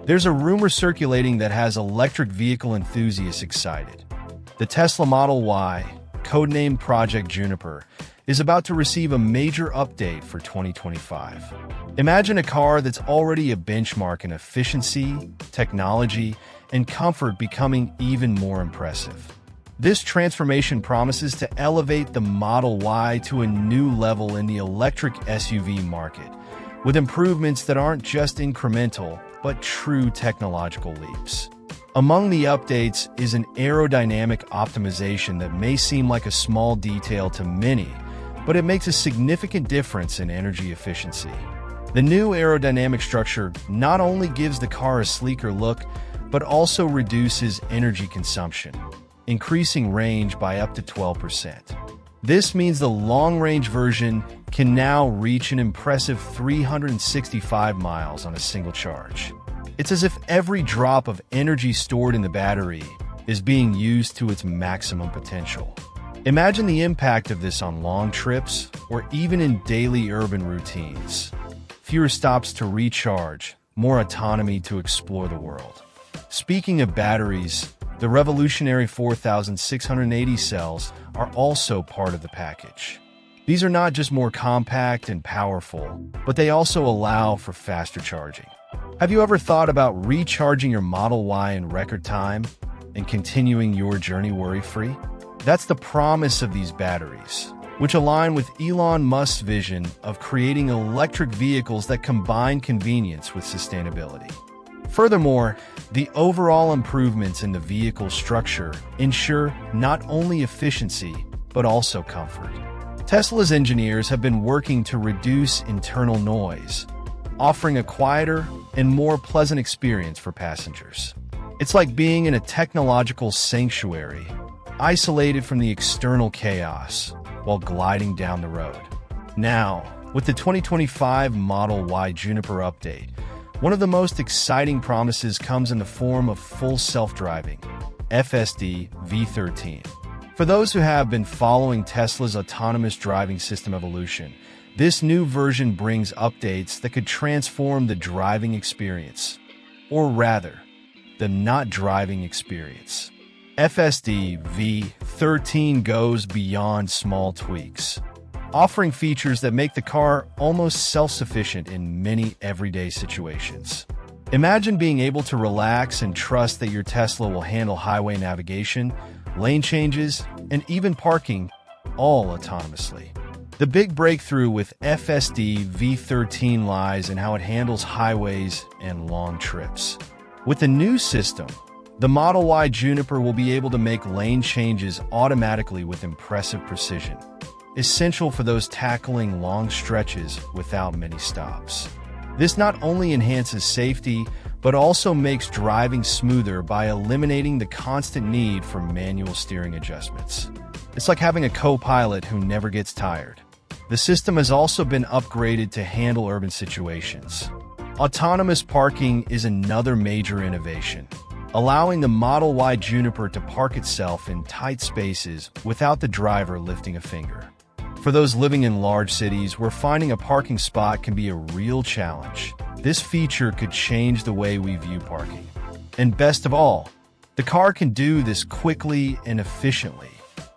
There's a rumor circulating that has electric vehicle enthusiasts excited. The Tesla Model Y, codenamed Project Juniper, is about to receive a major update for 2025. Imagine a car that's already a benchmark in efficiency, technology, and comfort becoming even more impressive. This transformation promises to elevate the Model Y to a new level in the electric SUV market, with improvements that aren't just incremental, but true technological leaps. Among the updates is an aerodynamic optimization that may seem like a small detail to many, but it makes a significant difference in energy efficiency. The new aerodynamic structure not only gives the car a sleeker look, but also reduces energy consumption, increasing range by up to 12%. This means the long-range version can now reach an impressive 365 miles on a single charge. It's as if every drop of energy stored in the battery is being used to its maximum potential. Imagine the impact of this on long trips or even in daily urban routines. Fewer stops to recharge, more autonomy to explore the world. Speaking of batteries, the revolutionary 4,680 cells are also part of the package. These are not just more compact and powerful, but they also allow for faster charging. Have you ever thought about recharging your Model Y in record time and continuing your journey worry-free? That's the promise of these batteries, which align with Elon Musk's vision of creating electric vehicles that combine convenience with sustainability. Furthermore, the overall improvements in the vehicle structure ensure not only efficiency, but also comfort. Tesla's engineers have been working to reduce internal noise, offering a quieter and more pleasant experience for passengers. It's like being in a technological sanctuary, isolated from the external chaos while gliding down the road. Now, with the 2025 Model Y Juniper update, one of the most exciting promises comes in the form of full self-driving, FSD V13. For those who have been following Tesla's autonomous driving system evolution, this new version brings updates that could transform the driving experience, or rather, the not driving experience. FSD V13 goes beyond small tweaks, offering features that make the car almost self-sufficient in many everyday situations. Imagine being able to relax and trust that your Tesla will handle highway navigation, lane changes, and even parking, all autonomously. The big breakthrough with FSD V13 lies in how it handles highways and long trips. With the new system, the Model Y Juniper will be able to make lane changes automatically with impressive precision, essential for those tackling long stretches without many stops. This not only enhances safety, but also makes driving smoother by eliminating the constant need for manual steering adjustments. It's like having a co-pilot who never gets tired. The system has also been upgraded to handle urban situations. Autonomous parking is another major innovation, allowing the Model Y Juniper to park itself in tight spaces without the driver lifting a finger. For those living in large cities where finding a parking spot can be a real challenge, this feature could change the way we view parking. And best of all, the car can do this quickly and efficiently,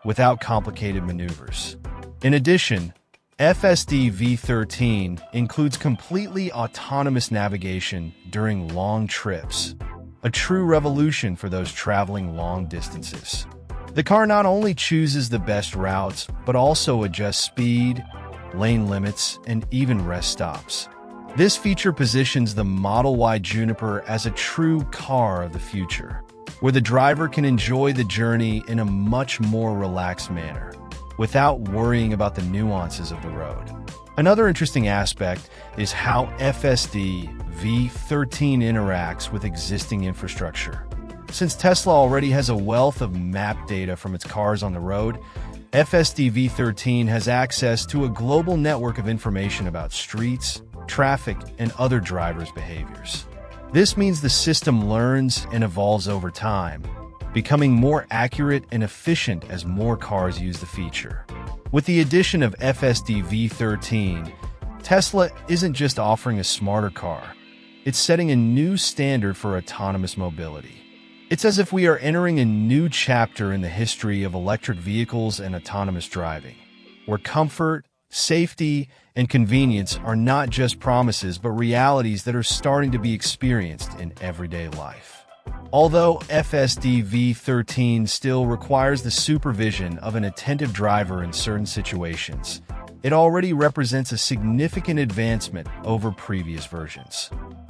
without complicated maneuvers. In addition, FSD V13 includes completely autonomous navigation during long trips, a true revolution for those traveling long distances. The car not only chooses the best routes, but also adjusts speed, lane limits, and even rest stops. This feature positions the Model Y Juniper as a true car of the future, where the driver can enjoy the journey in a much more relaxed manner, without worrying about the nuances of the road. Another interesting aspect is how FSD V13 interacts with existing infrastructure. Since Tesla already has a wealth of map data from its cars on the road, FSD V13 has access to a global network of information about streets, traffic, and other drivers' behaviors. This means the system learns and evolves over time, becoming more accurate and efficient as more cars use the feature. With the addition of FSD V13, Tesla isn't just offering a smarter car, it's setting a new standard for autonomous mobility. It's as if we are entering a new chapter in the history of electric vehicles and autonomous driving, where comfort, safety, and convenience are not just promises but realities that are starting to be experienced in everyday life. Although FSD V13 still requires the supervision of an attentive driver in certain situations, it already represents a significant advancement over previous versions.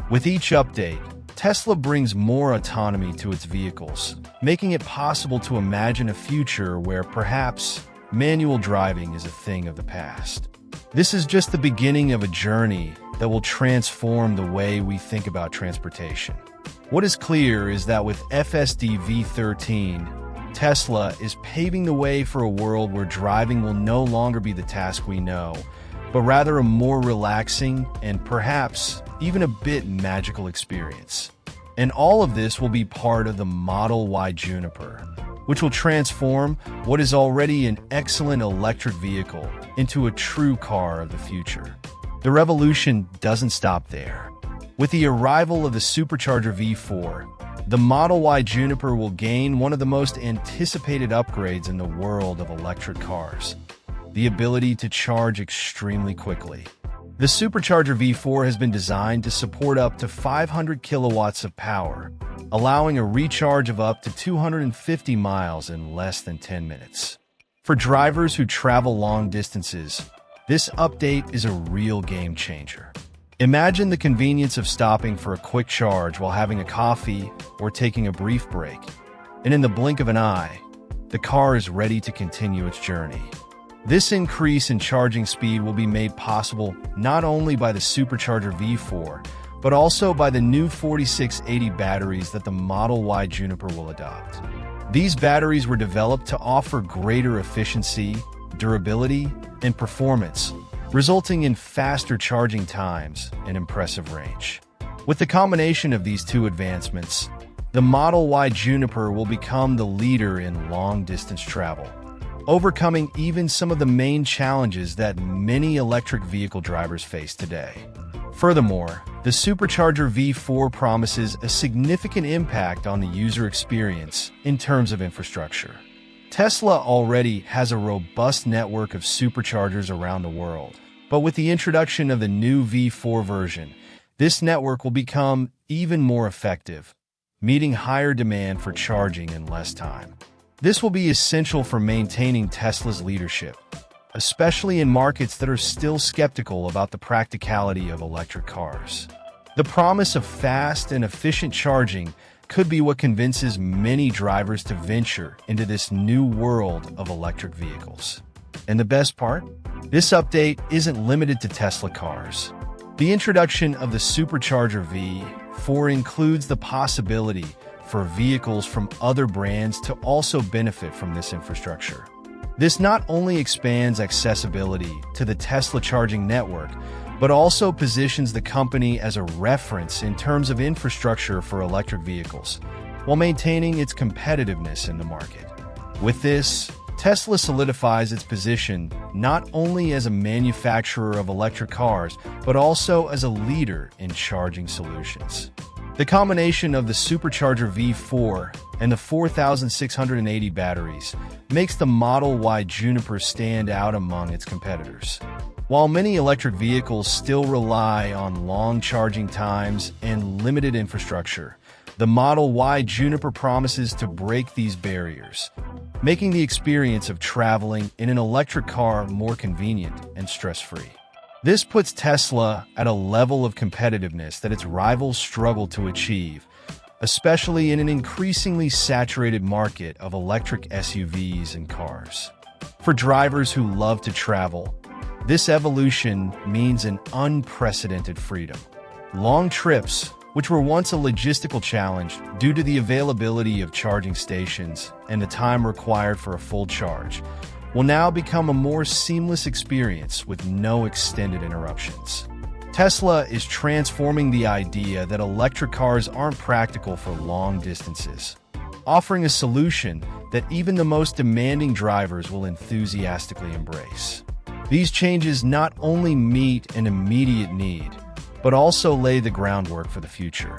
With each update, Tesla brings more autonomy to its vehicles, making it possible to imagine a future where perhaps manual driving is a thing of the past. This is just the beginning of a journey that will transform the way we think about transportation. What is clear is that with FSD V13, Tesla is paving the way for a world where driving will no longer be the task we know, but rather a more relaxing and perhaps even a bit magical experience. And all of this will be part of the Model Y Juniper, which will transform what is already an excellent electric vehicle into a true car of the future. The revolution doesn't stop there. With the arrival of the Supercharger V4, the Model Y Juniper will gain one of the most anticipated upgrades in the world of electric cars: the ability to charge extremely quickly. The Supercharger V4 has been designed to support up to 500 kilowatts of power, allowing a recharge of up to 250 miles in less than 10 minutes. For drivers who travel long distances, this update is a real game changer. Imagine the convenience of stopping for a quick charge while having a coffee or taking a brief break, and in the blink of an eye, the car is ready to continue its journey. This increase in charging speed will be made possible not only by the Supercharger V4, but also by the new 4680 batteries that the Model Y Juniper will adopt. These batteries were developed to offer greater efficiency, durability, and performance, resulting in faster charging times and impressive range. With the combination of these two advancements, the Model Y Juniper will become the leader in long-distance travel, overcoming even some of the main challenges that many electric vehicle drivers face today. Furthermore, the Supercharger V4 promises a significant impact on the user experience in terms of infrastructure. Tesla already has a robust network of superchargers around the world, but with the introduction of the new V4 version, this network will become even more effective, meeting higher demand for charging in less time. This will be essential for maintaining Tesla's leadership, especially in markets that are still skeptical about the practicality of electric cars. The promise of fast and efficient charging could be what convinces many drivers to venture into this new world of electric vehicles. And the best part? This update isn't limited to Tesla cars. The introduction of the Supercharger V4 includes the possibility for vehicles from other brands to also benefit from this infrastructure. This not only expands accessibility to the Tesla charging network, but also positions the company as a reference in terms of infrastructure for electric vehicles, while maintaining its competitiveness in the market. With this, Tesla solidifies its position not only as a manufacturer of electric cars, but also as a leader in charging solutions. The combination of the Supercharger V4 and the 4680 batteries makes the Model Y Juniper stand out among its competitors. While many electric vehicles still rely on long charging times and limited infrastructure, the Model Y Juniper promises to break these barriers, making the experience of traveling in an electric car more convenient and stress-free. This puts Tesla at a level of competitiveness that its rivals struggle to achieve, especially in an increasingly saturated market of electric SUVs and cars. For drivers who love to travel, this evolution means an unprecedented freedom. Long trips, which were once a logistical challenge due to the availability of charging stations and the time required for a full charge, will now become a more seamless experience with no extended interruptions. Tesla is transforming the idea that electric cars aren't practical for long distances, offering a solution that even the most demanding drivers will enthusiastically embrace. These changes not only meet an immediate need, but also lay the groundwork for the future.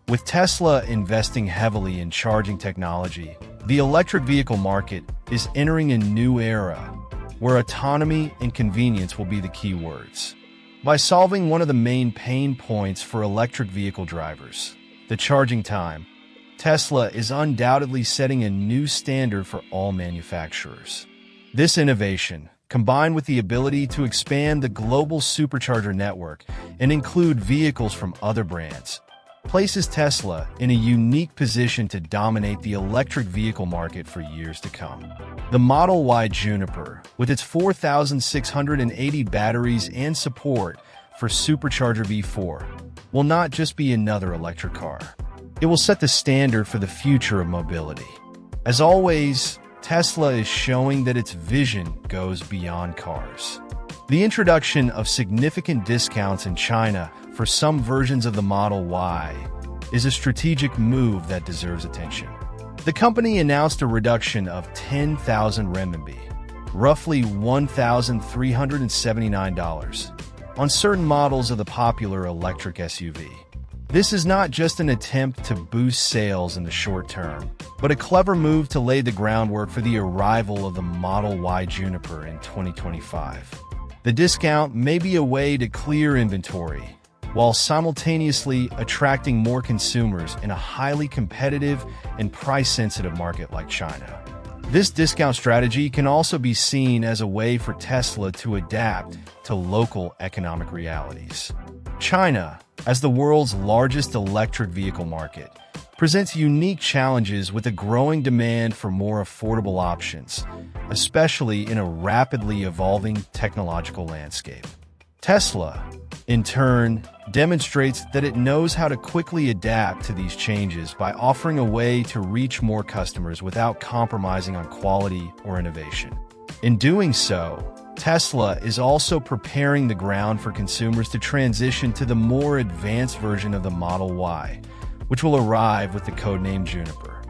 With Tesla investing heavily in charging technology, the electric vehicle market is entering a new era where autonomy and convenience will be the key words. By solving one of the main pain points for electric vehicle drivers, the charging time, Tesla is undoubtedly setting a new standard for all manufacturers. This innovation, combined with the ability to expand the global supercharger network and include vehicles from other brands, places Tesla in a unique position to dominate the electric vehicle market for years to come. The Model Y Juniper, with its 4,680 batteries and support for Supercharger V4, will not just be another electric car. It will set the standard for the future of mobility. As always, Tesla is showing that its vision goes beyond cars. The introduction of significant discounts in China for some versions of the Model Y is a strategic move that deserves attention. The company announced a reduction of 10,000 renminbi, roughly $1,379, on certain models of the popular electric SUV. This is not just an attempt to boost sales in the short term, but a clever move to lay the groundwork for the arrival of the Model Y Juniper in 2025. The discount may be a way to clear inventory, while simultaneously attracting more consumers in a highly competitive and price-sensitive market like China. This discount strategy can also be seen as a way for Tesla to adapt to local economic realities. China, as the world's largest electric vehicle market, presents unique challenges with a growing demand for more affordable options, especially in a rapidly evolving technological landscape. Tesla, in turn, demonstrates that it knows how to quickly adapt to these changes by offering a way to reach more customers without compromising on quality or innovation. In doing so, Tesla is also preparing the ground for consumers to transition to the more advanced version of the Model Y, which will arrive with the codename Juniper.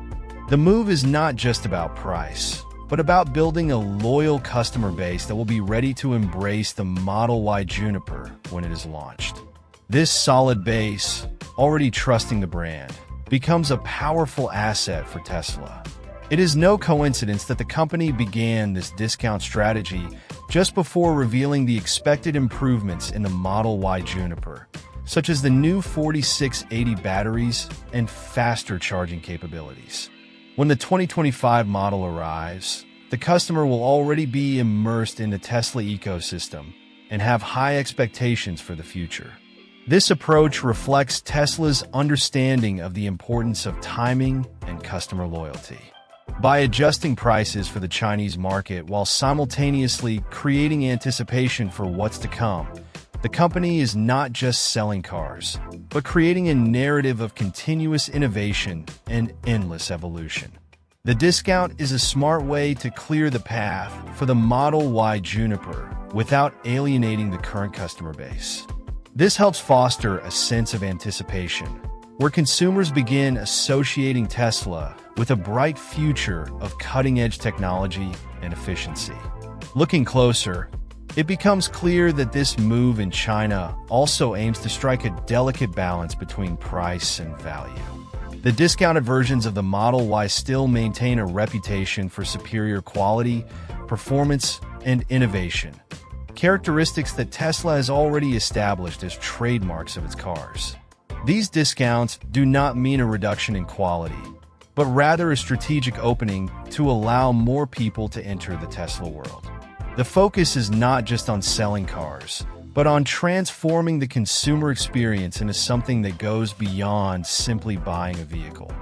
The move is not just about price, but about building a loyal customer base that will be ready to embrace the Model Y Juniper when it is launched. This solid base, already trusting the brand, becomes a powerful asset for Tesla. It is no coincidence that the company began this discount strategy just before revealing the expected improvements in the Model Y Juniper, such as the new 4680 batteries and faster charging capabilities. When the 2025 model arrives, the customer will already be immersed in the Tesla ecosystem and have high expectations for the future. This approach reflects Tesla's understanding of the importance of timing and customer loyalty. By adjusting prices for the Chinese market while simultaneously creating anticipation for what's to come, the company is not just selling cars, but creating a narrative of continuous innovation and endless evolution. The discount is a smart way to clear the path for the Model Y Juniper without alienating the current customer base. This helps foster a sense of anticipation, where consumers begin associating Tesla with a bright future of cutting-edge technology and efficiency. Looking closer, it becomes clear that this move in China also aims to strike a delicate balance between price and value. The discounted versions of the Model Y still maintain a reputation for superior quality, performance, and innovation, characteristics that Tesla has already established as trademarks of its cars. These discounts do not mean a reduction in quality, but rather a strategic opening to allow more people to enter the Tesla world. The focus is not just on selling cars, but on transforming the consumer experience into something that goes beyond simply buying a vehicle.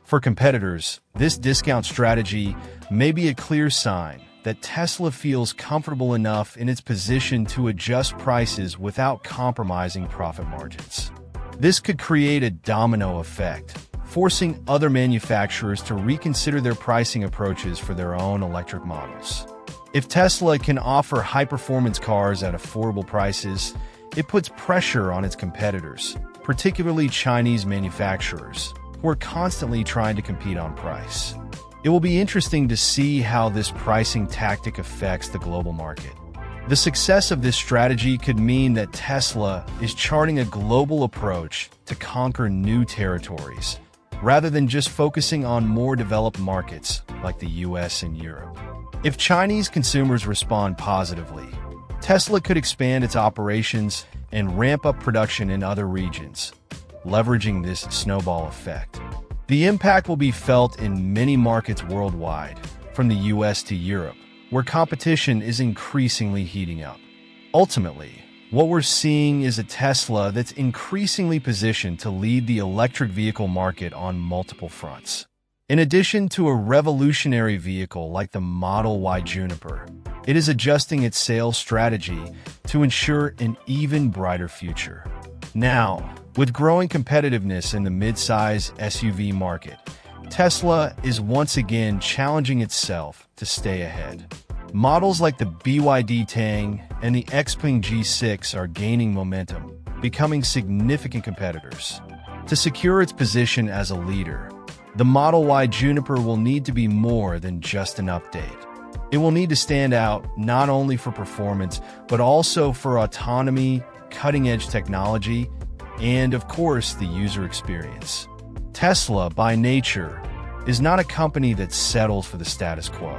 For competitors, this discount strategy may be a clear sign that Tesla feels comfortable enough in its position to adjust prices without compromising profit margins. This could create a domino effect, forcing other manufacturers to reconsider their pricing approaches for their own electric models. If Tesla can offer high-performance cars at affordable prices, it puts pressure on its competitors, particularly Chinese manufacturers, who are constantly trying to compete on price. It will be interesting to see how this pricing tactic affects the global market. The success of this strategy could mean that Tesla is charting a global approach to conquer new territories, rather than just focusing on more developed markets like the US and Europe. If Chinese consumers respond positively, Tesla could expand its operations and ramp up production in other regions, leveraging this snowball effect. The impact will be felt in many markets worldwide, from the US to Europe, where competition is increasingly heating up. Ultimately, what we're seeing is a Tesla that's increasingly positioned to lead the electric vehicle market on multiple fronts. In addition to a revolutionary vehicle like the Model Y Juniper, it is adjusting its sales strategy to ensure an even brighter future. Now, with growing competitiveness in the mid-size SUV market, Tesla is once again challenging itself to stay ahead. Models like the BYD Tang and the Xpeng G6 are gaining momentum, becoming significant competitors. To secure its position as a leader, the Model Y Juniper will need to be more than just an update. It will need to stand out not only for performance, but also for autonomy, cutting-edge technology, and, of course, the user experience. Tesla, by nature, is not a company that settles for the status quo.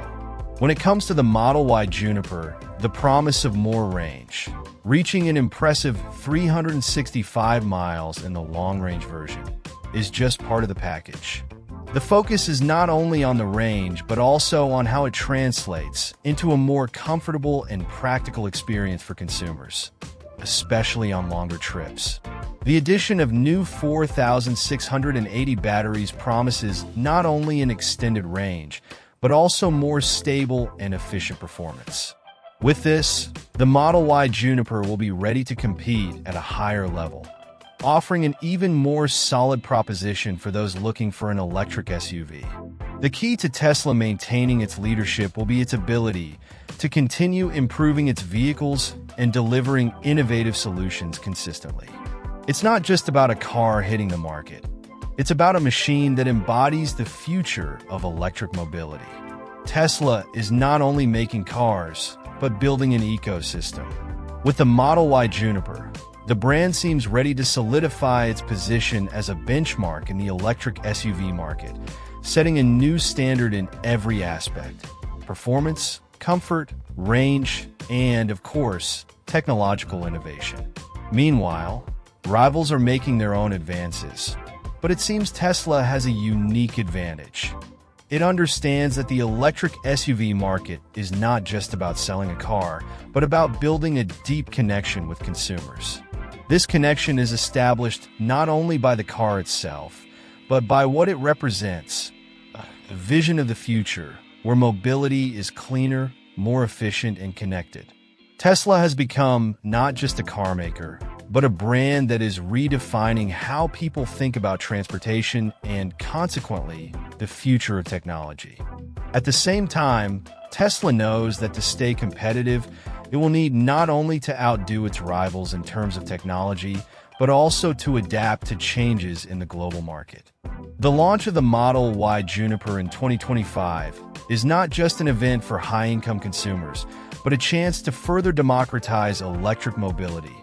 When it comes to the Model Y Juniper, the promise of more range, reaching an impressive 365 miles in the long-range version, is just part of the package. The focus is not only on the range, but also on how it translates into a more comfortable and practical experience for consumers, especially on longer trips. The addition of new 4,680 batteries promises not only an extended range, but also more stable and efficient performance. With this, the Model Y Juniper will be ready to compete at a higher level, offering an even more solid proposition for those looking for an electric SUV. The key to Tesla maintaining its leadership will be its ability to continue improving its vehicles and delivering innovative solutions consistently. It's not just about a car hitting the market. It's about a machine that embodies the future of electric mobility. Tesla is not only making cars, but building an ecosystem. With the Model Y Juniper, the brand seems ready to solidify its position as a benchmark in the electric SUV market, setting a new standard in every aspect: performance, comfort, range, and, of course, technological innovation. Meanwhile, rivals are making their own advances. But it seems Tesla has a unique advantage. It understands that the electric SUV market is not just about selling a car, but about building a deep connection with consumers. This connection is established not only by the car itself, but by what it represents: a vision of the future where mobility is cleaner, more efficient, and connected. Tesla has become not just a car maker, but a brand that is redefining how people think about transportation and, consequently, the future of technology. At the same time, Tesla knows that to stay competitive, it will need not only to outdo its rivals in terms of technology, but also to adapt to changes in the global market. The launch of the Model Y Juniper in 2025 is not just an event for high-income consumers, but a chance to further democratize electric mobility,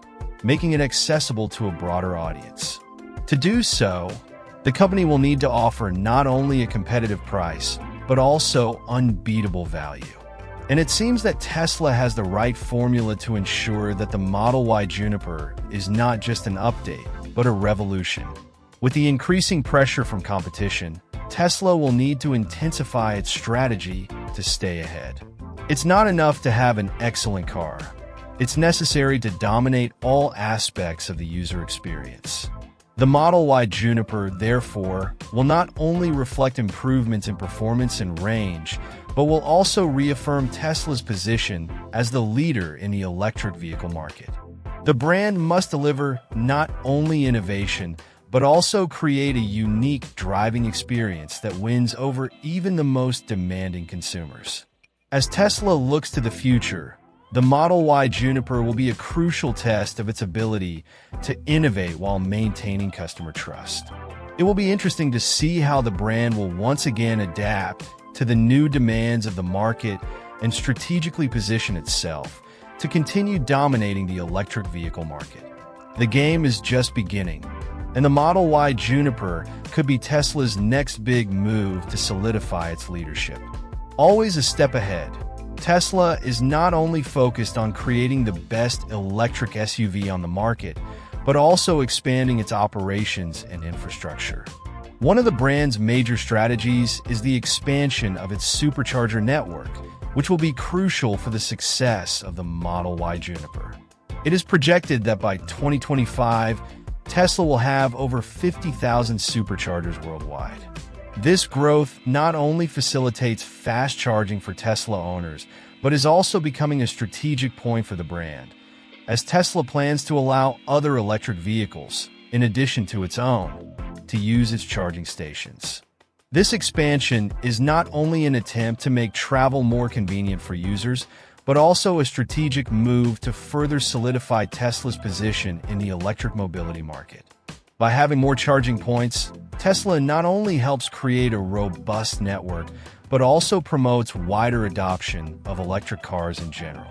making it accessible to a broader audience. To do so, the company will need to offer not only a competitive price, but also unbeatable value. And it seems that Tesla has the right formula to ensure that the Model Y Juniper is not just an update, but a revolution. With the increasing pressure from competition, Tesla will need to intensify its strategy to stay ahead. It's not enough to have an excellent car. It's necessary to dominate all aspects of the user experience. The Model Y Juniper, therefore, will not only reflect improvements in performance and range, but will also reaffirm Tesla's position as the leader in the electric vehicle market. The brand must deliver not only innovation, but also create a unique driving experience that wins over even the most demanding consumers. As Tesla looks to the future, the Model Y Juniper will be a crucial test of its ability to innovate while maintaining customer trust. It will be interesting to see how the brand will once again adapt to the new demands of the market and strategically position itself to continue dominating the electric vehicle market. The game is just beginning, and the Model Y Juniper could be Tesla's next big move to solidify its leadership. Always a step ahead, Tesla is not only focused on creating the best electric SUV on the market, but also expanding its operations and infrastructure. One of the brand's major strategies is the expansion of its Supercharger network, which will be crucial for the success of the Model Y Juniper. It is projected that by 2025, Tesla will have over 50,000 Superchargers worldwide. This growth not only facilitates fast charging for Tesla owners, but is also becoming a strategic point for the brand, as Tesla plans to allow other electric vehicles, in addition to its own, to use its charging stations. This expansion is not only an attempt to make travel more convenient for users, but also a strategic move to further solidify Tesla's position in the electric mobility market. By having more charging points, Tesla not only helps create a robust network, but also promotes wider adoption of electric cars in general.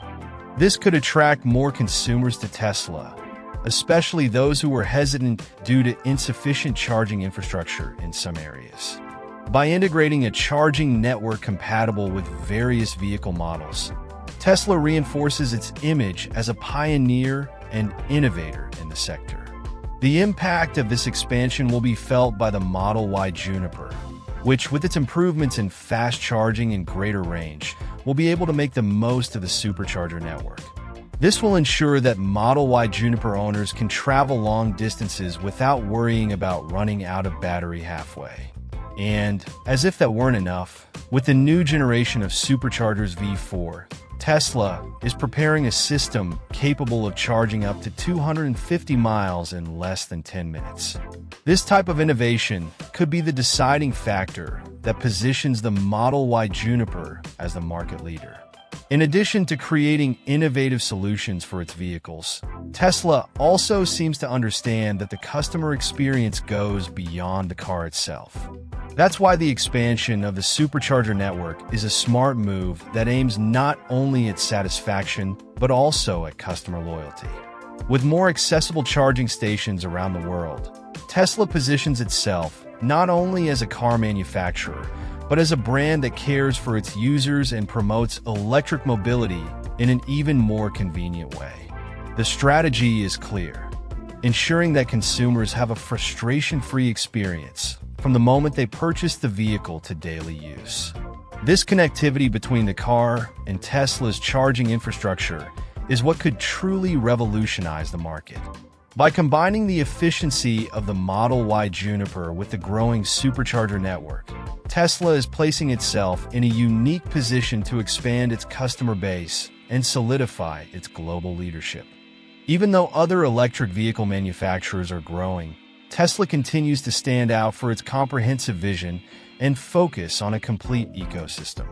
This could attract more consumers to Tesla, especially those who were hesitant due to insufficient charging infrastructure in some areas. By integrating a charging network compatible with various vehicle models, Tesla reinforces its image as a pioneer and innovator in the sector. The impact of this expansion will be felt by the Model Y Juniper, which, with its improvements in fast charging and greater range, will be able to make the most of the Supercharger network. This will ensure that Model Y Juniper owners can travel long distances without worrying about running out of battery halfway. And, as if that weren't enough, with the new generation of Superchargers V4, Tesla is preparing a system capable of charging up to 250 miles in less than 10 minutes. This type of innovation could be the deciding factor that positions the Model Y Juniper as the market leader. In addition to creating innovative solutions for its vehicles, Tesla also seems to understand that the customer experience goes beyond the car itself. That's why the expansion of the Supercharger network is a smart move that aims not only at satisfaction, but also at customer loyalty. With more accessible charging stations around the world, Tesla positions itself not only as a car manufacturer, but as a brand that cares for its users and promotes electric mobility in an even more convenient way. The strategy is clear, ensuring that consumers have a frustration-free experience from the moment they purchase the vehicle to daily use. This connectivity between the car and Tesla's charging infrastructure is what could truly revolutionize the market. By combining the efficiency of the Model Y Juniper with the growing Supercharger network, Tesla is placing itself in a unique position to expand its customer base and solidify its global leadership. Even though other electric vehicle manufacturers are growing, Tesla continues to stand out for its comprehensive vision and focus on a complete ecosystem.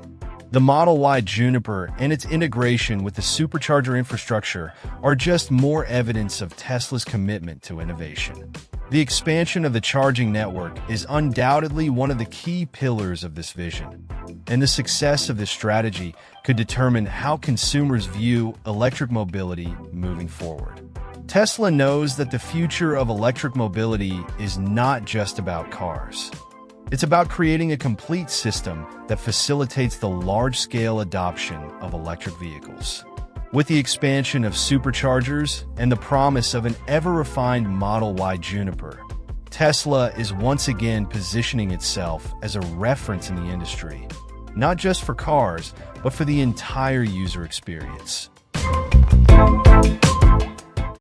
The Model Y Juniper and its integration with the Supercharger infrastructure are just more evidence of Tesla's commitment to innovation. The expansion of the charging network is undoubtedly one of the key pillars of this vision, and the success of this strategy could determine how consumers view electric mobility moving forward. Tesla knows that the future of electric mobility is not just about cars. It's about creating a complete system that facilitates the large-scale adoption of electric vehicles. With the expansion of Superchargers and the promise of an ever-refined Model Y Juniper, Tesla is once again positioning itself as a reference in the industry, not just for cars, but for the entire user experience.